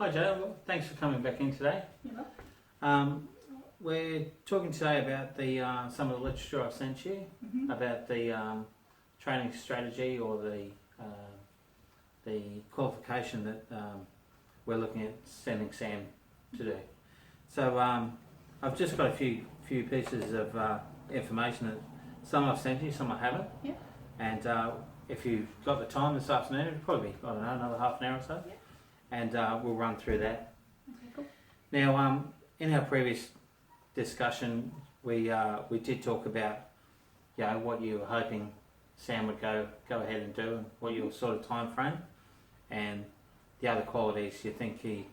Hi Joe, well, thanks for coming back in today. You're welcome. We're talking today about the some of the literature I've sent you about the training strategy or the qualification that we're looking at sending Sam to do. So I've just got a few pieces of information that some I've sent you, some I haven't. Yeah. And if you've got the time this afternoon, it'll probably be, I don't know, another half an hour or so. Yeah. And we'll run through that. Okay, cool. Now, in our previous discussion, we did talk about, you know, what you were hoping Sam would go ahead and do, and what your sort of time frame, and the other qualities you think he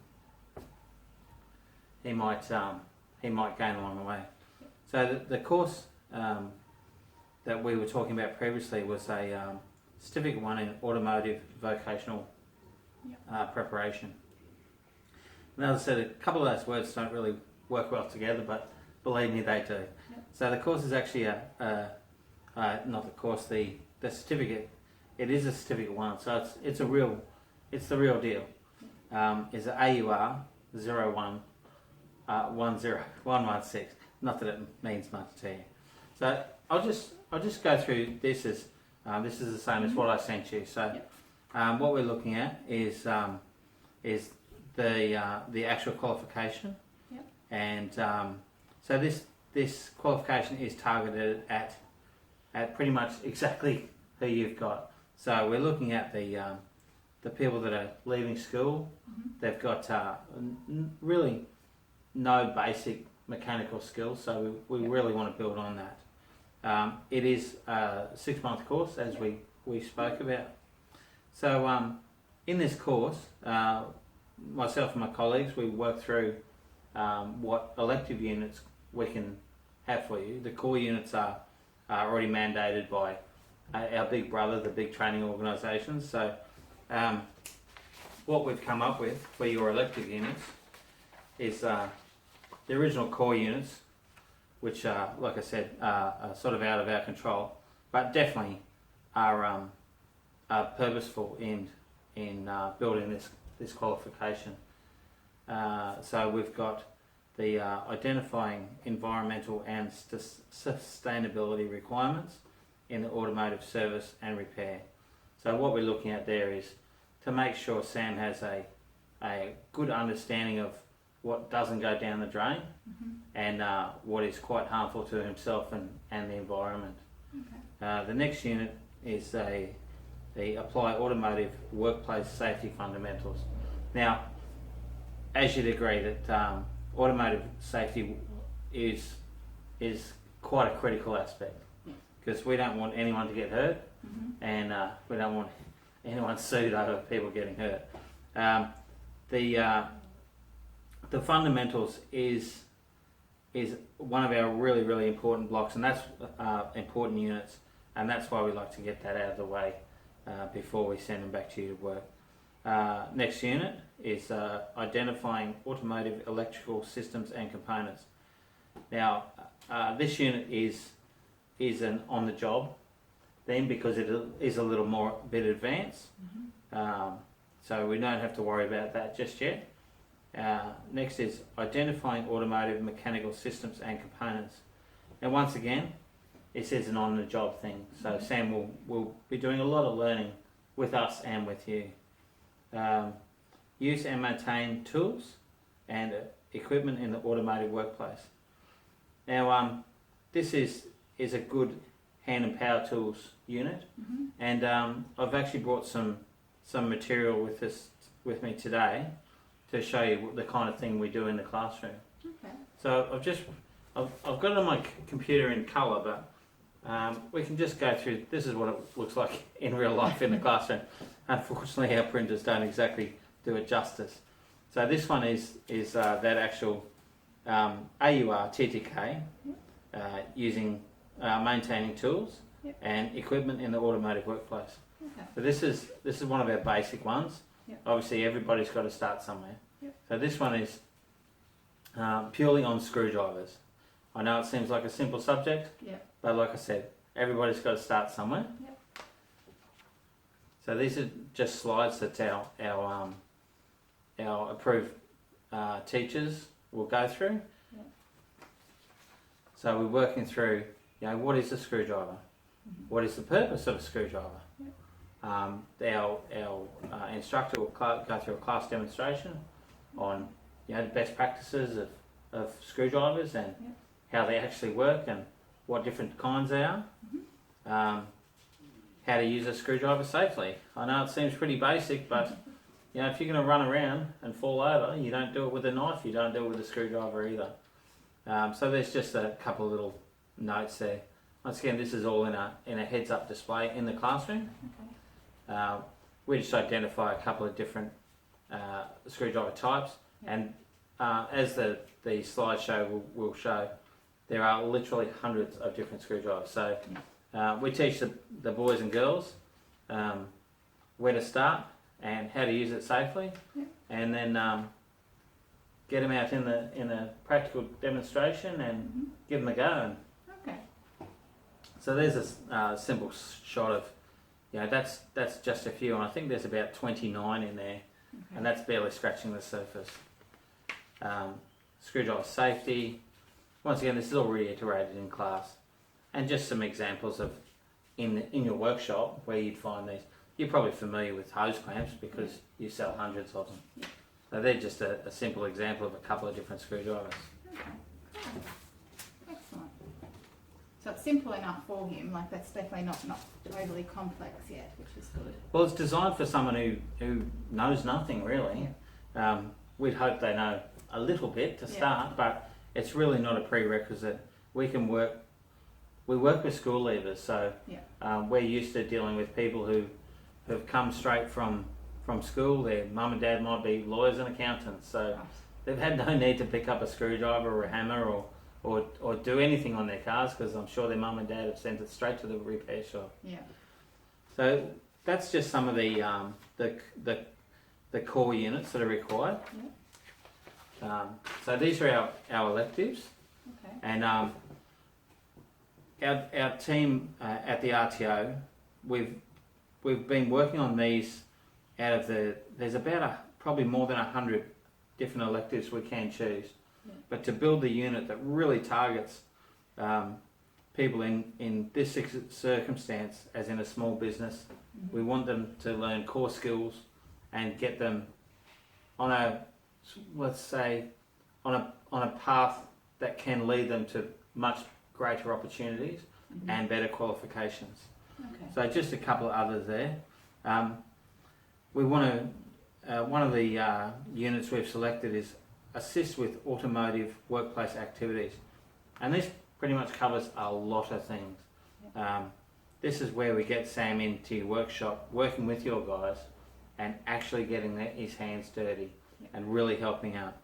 might gain along the way. So the course that we were talking about previously was a Certificate 1 in Automotive Vocational Preparation. And as I said, a couple of those words don't really work well together, but believe me, they do. Yep. So the course is actually not the course, the certificate. It is a Certificate 1, so it's the real deal. Is an AUR 10116. Not that it means much to you. So I'll just go through this as this is the same as what I sent you. So what we're looking at is the actual qualification, and so this qualification is targeted at pretty much exactly who you've got. So we're looking at the people that are leaving school. They've got really no basic mechanical skills, so we really want to build on that. It is a 6-month course, as we spoke about. So in this course, myself and my colleagues, we work through what elective units we can have for you. The core units are already mandated by our big brother, the big training organisations. So what we've come up with for your elective units is the original core units, which are, like I said, are sort of out of our control, but definitely are purposeful in building this qualification. So we've got the identifying environmental and sustainability requirements in the automotive service and repair. So what we're looking at there is to make sure Sam has a good understanding of what doesn't go down the drain and what is quite harmful to himself and the environment. Okay. The next unit is the Apply Automotive Workplace Safety Fundamentals. Now, as you'd agree that automotive safety is quite a critical aspect, because we don't want anyone to get hurt, and we don't want anyone sued over people getting hurt. The fundamentals is one of our really important blocks, and that's important units, and that's why we like to get that out of the way before we send them back to you to work. Next unit is identifying automotive electrical systems and components. Now, this unit is an on-the-job thing because it is a little more bit advanced, so we don't have to worry about that just yet. Next is identifying automotive mechanical systems and components. And once again, it says an on-the-job thing, so Sam will be doing a lot of learning with us and with you. Use and maintain tools and equipment in the automotive workplace. Now, this is a good hand and power tools unit, and I've actually brought some material with me today to show you the kind of thing we do in the classroom. Okay. So I've got it on my computer in colour, but we can just go through. This is what it looks like in real life in the classroom. Unfortunately, our printers don't exactly do it justice. So this one is that actual AUR TTK using maintaining tools and equipment in the automotive workplace. Okay. So this is one of our basic ones. Obviously, everybody's got to start somewhere. So this one is purely on screwdrivers. I know it seems like a simple subject, but like I said, everybody's got to start somewhere. So these are just slides that our our approved teachers will go through. Yeah. So we're working through, what is a screwdriver? What is the purpose of a screwdriver? Our instructor will go through a class demonstration on the best practices of screwdrivers and how they actually work and what different kinds they are. How to use a screwdriver safely. I know it seems pretty basic, but if you're going to run around and fall over, you don't do it with a knife, you don't do it with a screwdriver either. So there's just a couple of little notes there. Once again, this is all in a heads-up display in the classroom. Okay. We just identify a couple of different screwdriver types, and as the slideshow will show, there are literally hundreds of different screwdrivers. So we teach the boys and girls where to start and how to use it safely, and then get them out in a practical demonstration and give them a go. Okay. So there's a simple shot of, that's just a few, and I think there's about 29 in there, and that's barely scratching the surface. Screwdriver safety. Once again, this is all reiterated in class, and just some examples of in your workshop where you'd find these. You're probably familiar with hose clamps because you sell hundreds of them. Yeah. So they're just a simple example of a couple of different screwdrivers. Okay. Cool. Excellent. So it's simple enough for him. Like that's definitely not totally complex yet, which is good. Well, it's designed for someone who knows nothing really. We'd hope they know a little bit to start, but it's really not a prerequisite. We work with school leavers, so we're used to dealing with people who have come straight from school. Their mum and dad might be lawyers and accountants, so they've had no need to pick up a screwdriver or a hammer or do anything on their cars, because I'm sure their mum and dad have sent it straight to the repair shop. Yeah. So that's just some of the core units that are required. Yeah. So these are our electives. Okay. And our team at the RTO, we've been working on these out of there's about probably more than 100 different electives we can choose. Yeah. But to build the unit that really targets people in this circumstance, as in a small business, we want them to learn core skills and get them on a, let's say, on a path that can lead them to much greater opportunities and better qualifications. Okay. So just a couple of others there. We want to, one of the units we've selected is assist with automotive workplace activities. And this pretty much covers a lot of things. This is where we get Sam into your workshop, working with your guys and actually getting his hands dirty and really helping out.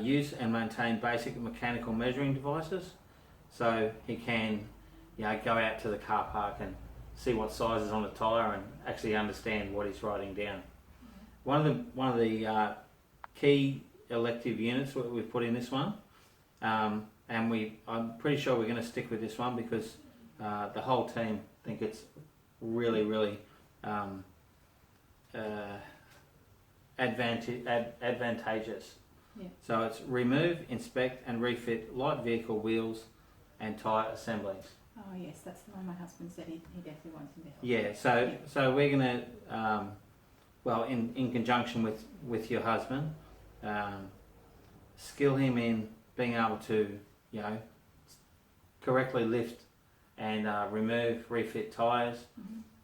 Use and maintain basic mechanical measuring devices, so he can go out to the car park and see what size is on a tyre and actually understand what he's writing down. One of the key elective units we've put in this one, and I'm pretty sure we're going to stick with this one because the whole team think it's really advantageous. Yeah. So it's remove, inspect and refit light vehicle wheels and tyre assemblies. Oh yes, that's the one my husband said he definitely wants him to help. Yeah, so we're going to, in conjunction with your husband, skill him in being able to, correctly lift and remove, refit tyres,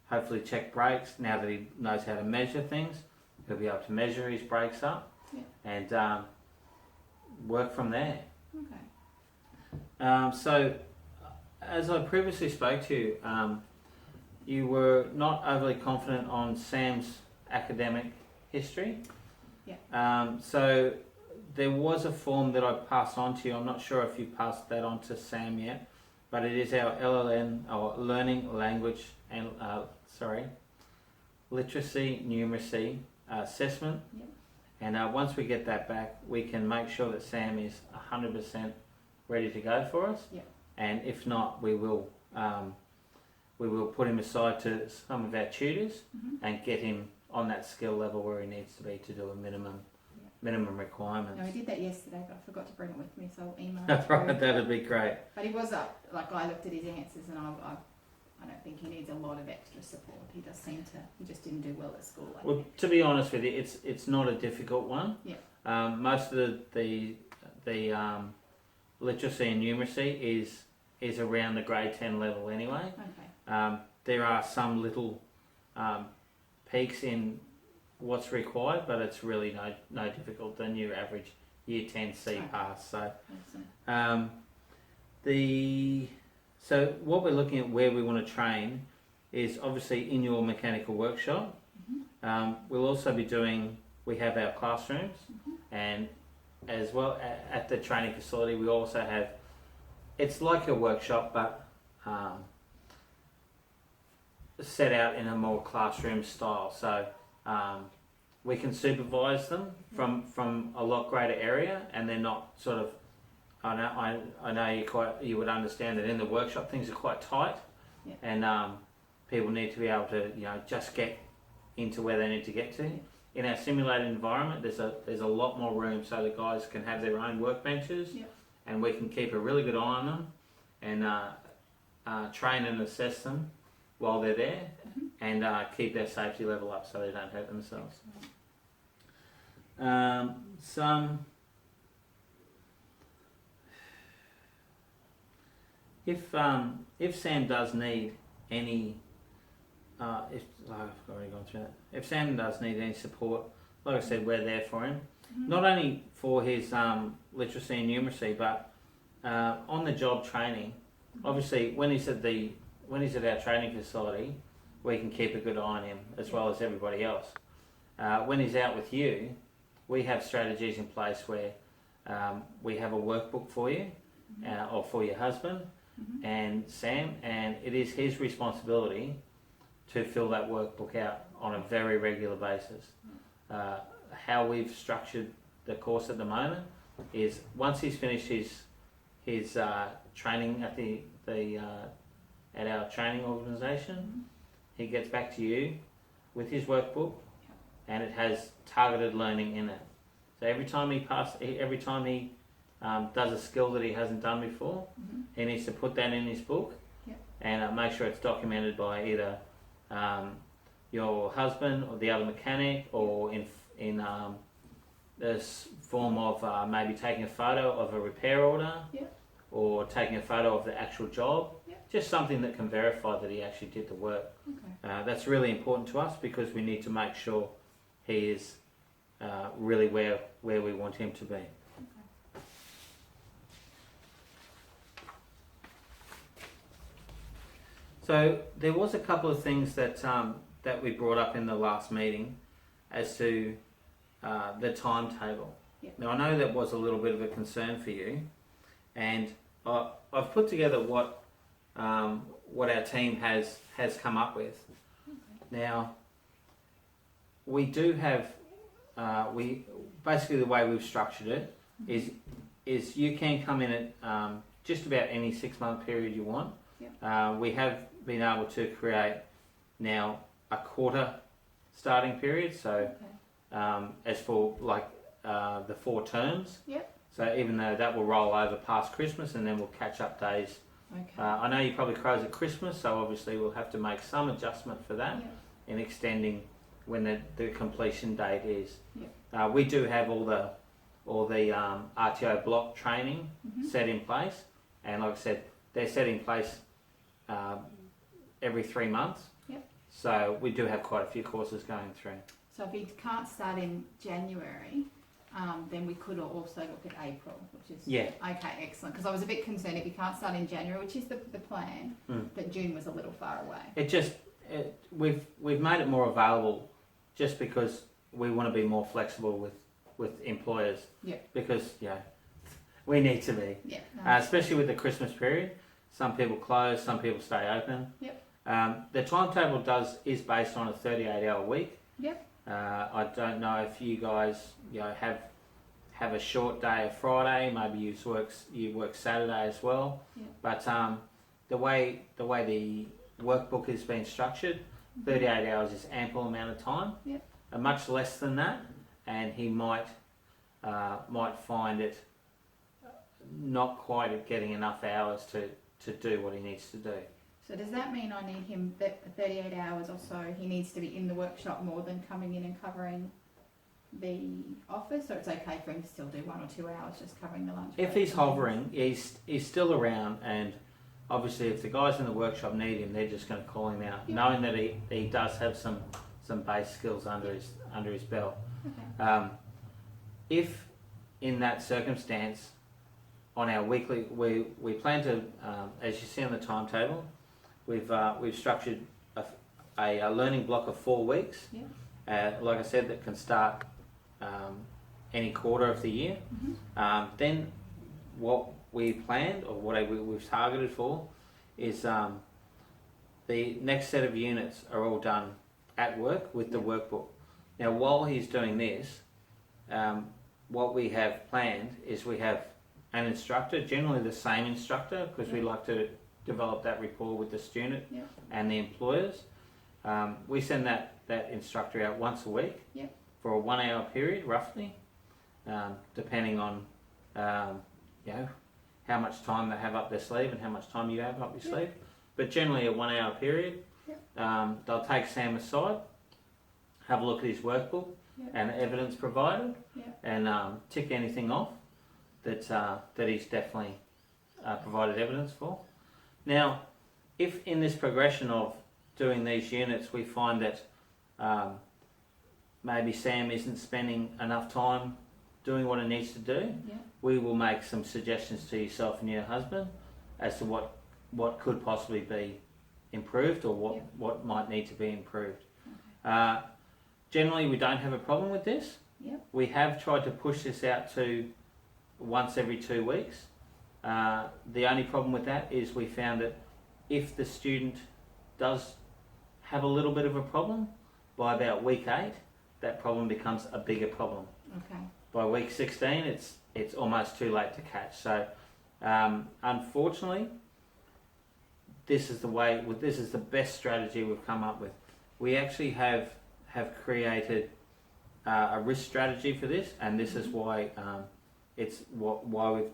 hopefully check brakes. Now that he knows how to measure things, he'll be able to measure his brakes up and work from there. Okay. So, as I previously spoke to you, you were not overly confident on Sam's academic history. Yeah. So there was a form that I passed on to you. I'm not sure if you passed that on to Sam yet, but it is our LLN, or Learning Language and Literacy Numeracy assessment. Yep. And once we get that back, we can make sure that Sam is 100% ready to go for us. Yep. And if not, we will put him aside to some of our tutors and get him on that skill level where he needs to be to do a minimum requirements. No, he did that yesterday, but I forgot to bring it with me, so I'll email it. That's right, that'd be great. But he was up, like I looked at his answers and I don't think he needs a lot of extra support. He just didn't do well at school. Well, to be honest with you, it's not a difficult one. Yeah. Most of the literacy and numeracy is around the grade 10 level anyway. Okay. There are some little peaks in what's required, but it's really no difficult than your average year 10 C Okay. pass. So, Awesome. So what we're looking at where we want to train is obviously in your mechanical workshop. We'll also be we have our classrooms, and as well at the training facility we also have, it's like a workshop but set out in a more classroom style. So we can supervise them from a lot greater area, and they're not sort of, I know you would understand that in the workshop things are quite tight, and people need to be able to just get into where they need to get to. In our simulated environment, there's a lot more room, so the guys can have their own workbenches, and we can keep a really good eye on them, and train and assess them while they're there, and keep their safety level up so they don't hurt themselves. If Sam does need any, I've already gone through that. If Sam does need any support, like I said, we're there for him. Not only for his literacy and numeracy, but on the job training. Obviously, when he's at our training facility, we can keep a good eye on him as well as everybody else. When he's out with you, we have strategies in place where we have a workbook for you, or for your husband and Sam, and it is his responsibility to fill that workbook out on a very regular basis. How we've structured the course at the moment is once he's finished his training at our training organisation, he gets back to you with his workbook, and it has targeted learning in it. So every time he does a skill that he hasn't done before, he needs to put that in his book, and make sure it's documented by either your husband or the other mechanic, or in this form of maybe taking a photo of a repair order, or taking a photo of the actual job, just something that can verify that he actually did the work. That's really important to us because we need to make sure he is really where we want him to be. So there was a couple of things that we brought up in the last meeting as to the timetable. Now I know that was a little bit of a concern for you, and I've put together what our team has come up with. Now we do have basically the way we've structured it is you can come in at just about any 6-month period you want. We have been able to create now a quarter starting period, so as for the 4 terms. So even though that will roll over past Christmas, and then we'll catch up days. I know you probably close at Christmas, so obviously we'll have to make some adjustment for that in extending when the completion date is. We do have all the RTO block training set in place, and like I said, they're set in place every 3 months. So we do have quite a few courses going through. So if he can't start in January, then we could also look at April, which is okay, excellent. Because I was a bit concerned if he can't start in January, which is the plan, that June was a little far away. We've made it more available just because we want to be more flexible with employers. Because we need to be. Especially with the Christmas period, some people close, some people stay open. The timetable is based on a 38-hour week. I don't know if you guys have a short day of Friday, maybe you work Saturday as well. But the way the workbook has been structured, 38 hours is ample amount of time. Yep. Much less than that, and he might find it not quite getting enough hours to do what he needs to do. So does that mean I need him that 38 hours or so, he needs to be in the workshop more than coming in and covering the office, or it's okay for him to still do 1 or 2 hours just covering the lunch break? If he's hovering, he's still around, and obviously if the guys in the workshop need him, they're just going to call him out, knowing that he does have some base skills under his belt. Okay. If in that circumstance, on our weekly, we plan to, as you see on the timetable, we've structured a learning block of 4 weeks. Yeah. Like I said, that can start any quarter of the year. Then what we planned, or what we've targeted for, is the next set of units are all done at work with the workbook. Now, while he's doing this, what we have planned is we have an instructor, generally the same instructor, because we like to develop that rapport with the student and the employers. We send that instructor out once a week for a 1 hour period, roughly, depending on how much time they have up their sleeve and how much time you have up your sleeve. But generally a 1 hour period. They'll take Sam aside, have a look at his workbook and the evidence provided, and tick anything off that he's definitely provided evidence for. Now, if in this progression of doing these units we find that maybe Sam isn't spending enough time doing what he needs to do, we will make some suggestions to yourself and your husband as to what could possibly be improved, or what might need to be improved. Generally, we don't have a problem with this. We have tried to push this out to once every 2 weeks. The only problem with that is we found that if the student does have a little bit of a problem, by about week 8, that problem becomes a bigger problem. Okay. By week 16, it's almost too late to catch. So, unfortunately, this is the best strategy we've come up with. We actually have created a risk strategy for this, and this is why why we've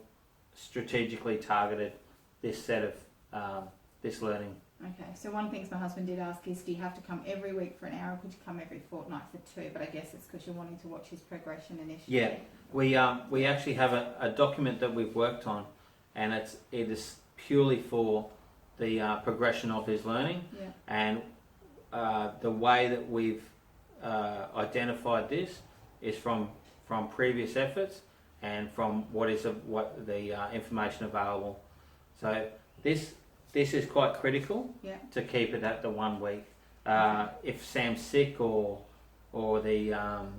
strategically targeted this set of this learning. Okay, so one thing my husband did ask is, do you have to come every week for an hour, or could you come every fortnight for 2? But I guess it's because you're wanting to watch his progression initially. Yeah, we actually have a document that we've worked on, and it is purely for the progression of his learning, and the way that we've identified this is from previous efforts and from what the information available. So this is quite critical to keep it at the 1 week. If Sam's sick or our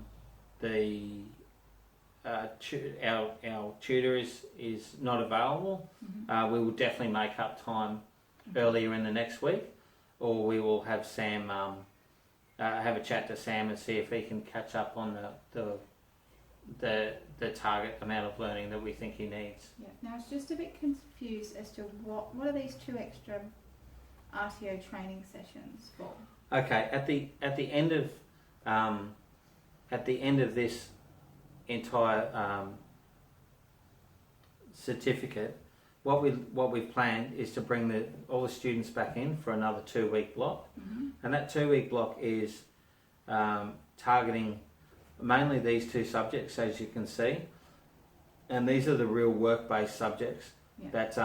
tutor is not available, we will definitely make up time earlier in the next week, or we will have Sam have a chat to Sam and see if he can catch up on the target amount of learning that we think he needs. Now I was just a bit confused as to what are these 2 extra RTO training sessions for? Okay, at the end of this entire certificate, what we've planned is to bring all the students back in for another 2 week block, and that 2 week block is targeting mainly these 2 subjects, as you can see, and these are the real work-based subjects that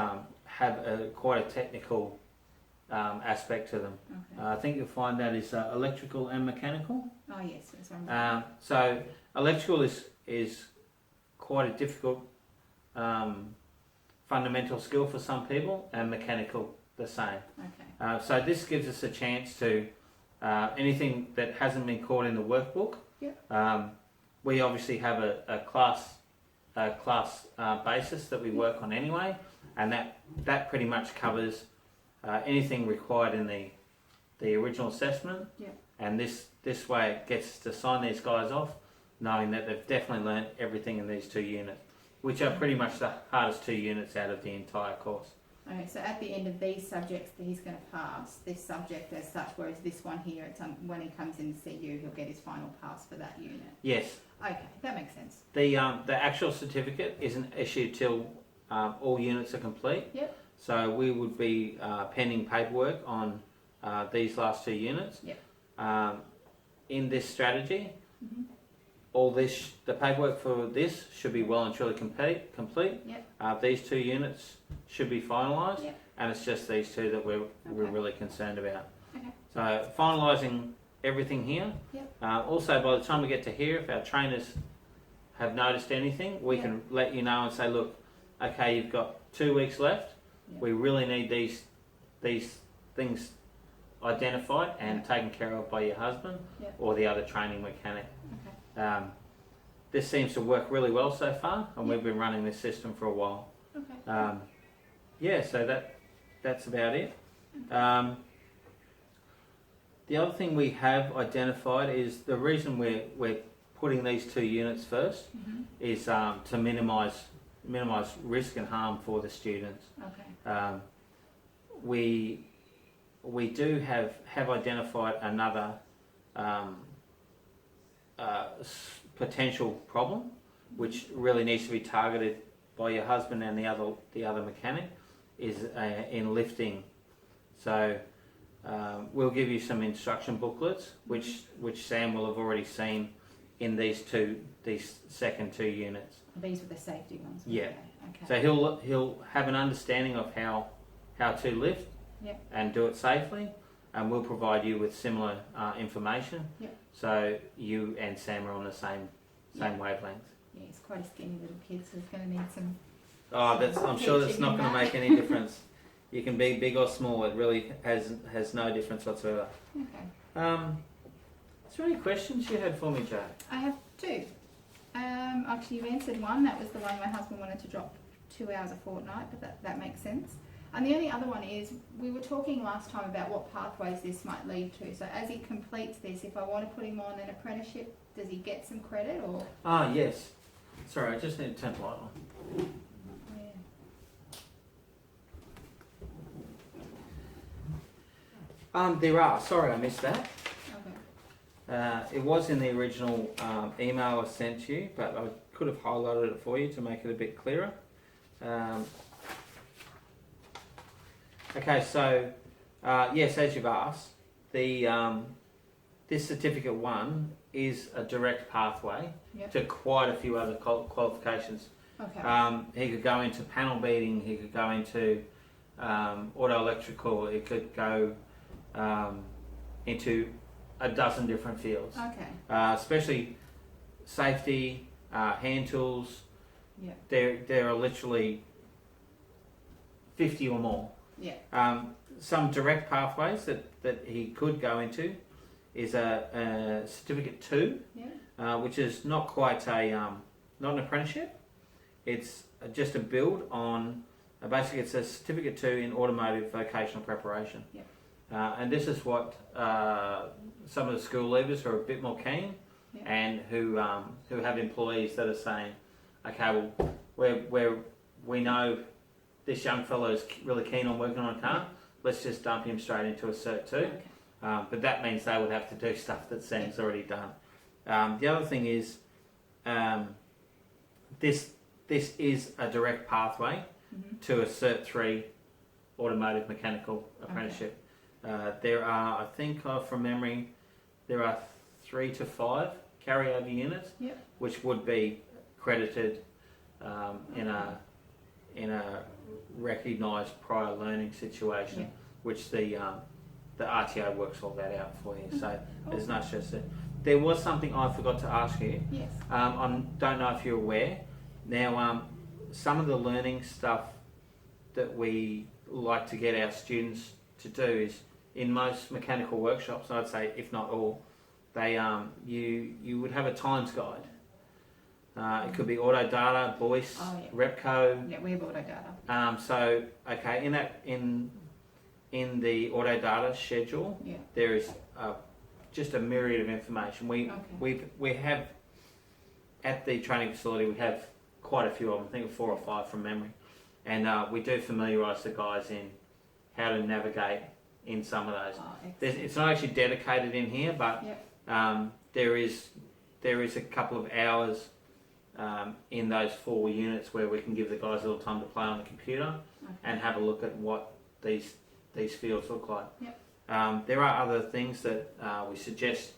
have quite a technical aspect to them. I think you'll find that is electrical and mechanical. Oh yes, yes. So electrical is quite a difficult fundamental skill for some people, and mechanical the same. Okay. So this gives us a chance to anything that hasn't been caught in the workbook. We obviously have a class basis that we work on anyway, and that pretty much covers anything required in the original assessment. And this way it gets to sign these guys off, knowing that they've definitely learnt everything in these 2 units, which are pretty much the hardest 2 units out of the entire course. Okay, so at the end of these subjects that he's going to pass, this subject as such, whereas this one here, it's when he comes in to see you, he'll get his final pass for that unit. Yes. Okay, that makes sense. The actual certificate isn't issued till all units are complete. Yep. So we would be pending paperwork on these last 2 units. Yep. In this strategy, Mm-hmm. the paperwork for this should be well and truly complete. Yep. These 2 units should be finalised, Yep. and it's just these 2 that we're really concerned about. Okay. So finalising everything here. Yep. Also, by the time we get to here, if our trainers have noticed anything, we Yep. can let you know and say, look, okay, you've got 2 weeks left. Yep. We really need these things identified and Yep. taken care of by your husband Yep. or the other training mechanic. Okay. This seems to work really well so far, and Yep. we've been running this system for a while. Okay. Yeah, so that's about it. The other thing we have identified is the reason we're putting these 2 units first Mm-hmm. is to minimise risk and harm for the students. Okay. We do have identified another potential problem, which really needs to be targeted by your husband and the other mechanic, is in lifting. So we'll give you some instruction booklets, which Sam will have already seen in these second 2 units. These were the safety ones. Yeah. Okay. So he'll have an understanding of how to lift. Yep. And do it safely, and we'll provide you with similar information. Yep. So you and Sam are on the same Yep. wavelength. Yeah, he's quite a skinny little kid, so he's going to need some. I'm sure that's not going to make any difference. You can be big or small; it really has no difference whatsoever. Okay. Is there any questions you had for me, Joe? I have 2. Actually, you answered one. That was the one my husband wanted to drop 2 hours a fortnight, but that makes sense. And the only other one is, we were talking last time about what pathways this might lead to. So as he completes this, if I want to put him on an apprenticeship, does he get some credit or? Yes. Sorry, I just need to turn the light on. Yeah. There are. Sorry, I missed that. Okay. It was in the original email I sent you, but I could have highlighted it for you to make it a bit clearer. Okay, so yes, as you've asked, this certificate 1 is a direct pathway Yep. to quite a few other qualifications. Okay. He could go into panel beating, he could go into auto electrical, he could go into a dozen different fields, Okay. especially safety, hand tools. Yeah. There are literally 50 or more. Yeah. Some direct pathways that he could go into is a certificate 2, Yeah. which is not quite not an apprenticeship. It's just a build on. Basically, it's a certificate 2 in automotive vocational preparation. Yeah. And this is what some of the school leavers who are a bit more keen, Yeah. and who have employees that are saying, okay, well, we know this young fellow is really keen on working on a car. Let's just dump him straight into a Cert 2. Okay. But that means they would have to do stuff that Sam's already done. The other thing is, this is a direct pathway Mm-hmm. to a Cert 3 automotive mechanical apprenticeship. There are, I think from memory, there are 3 to 5 carryover units, Yep. which would be credited in a recognised prior learning situation, Yeah. which the RTO works all that out for you. So there's no Okay. stress there. There was something I forgot to ask you. Yes. I don't know if you're aware. Now, some of the learning stuff that we like to get our students to do is, in most mechanical workshops, I'd say if not all, they you would have a times guide. It could be Autodata, Boyce, Oh, yeah. Repco. Yeah, we have auto data. So okay, in the Autodata schedule, Yeah. there is just a myriad of information. Okay. We have at the training facility, we have quite a few of them. I think 4 or 5 from memory. and we do familiarise the guys in how to navigate in some of those. It's not actually dedicated in here, but there is a couple of hours in those 4 units where we can give the guys a little time to play on the computer and have a look at what these fields look like. There are other things that we suggest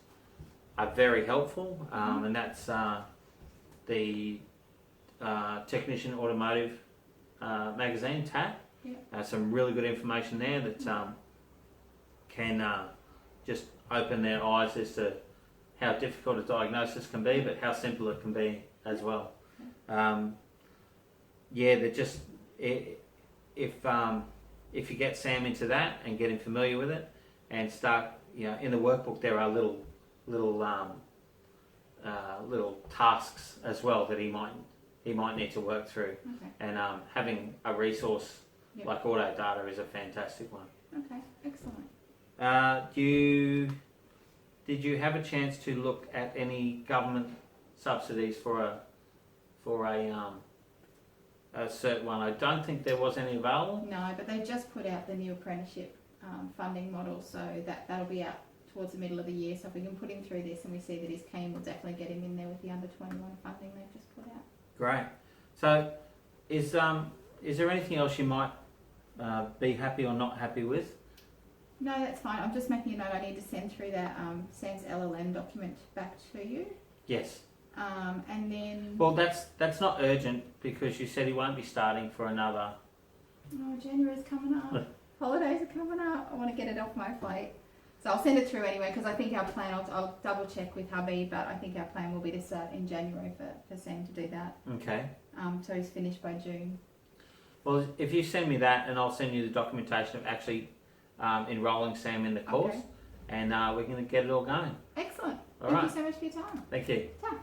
are very helpful, and that's the Technician Automotive magazine, TAT. Some really good information there that can just open their eyes as to how difficult a diagnosis can be, but how simple it can be as well. They're just if you get Sam into that and get him familiar with it, and start, in the workbook there are little tasks as well that he might need to work through, and having a resource like Autodata is a fantastic one. Okay, excellent. Did you have a chance to look at any government subsidies for a Cert 1? I don't think there was any available. No, but they just put out the new apprenticeship funding model, so that'll be out towards the middle of the year. So if we can put him through this and we see that he's keen, we'll definitely get him in there with the under 21 funding they've just put out. Great. So is there anything else you might be happy or not happy with? No, that's fine. I'm just making a note. I need to send through that Sam's LLM document back to you. Yes. And then... Well, that's not urgent because you said he won't be starting for another... Oh, January's coming up. Holidays are coming up. I want to get it off my plate. So I'll send it through anyway because I think our plan, I'll double check with hubby, but I think our plan will be to start in January for Sam to do that. Okay. So he's finished by June. Well, if you send me that, and I'll send you the documentation of actually enrolling Sam in the course, and we can get it all going. Excellent. All Thank right. you so much for your time. Thank you. Ta.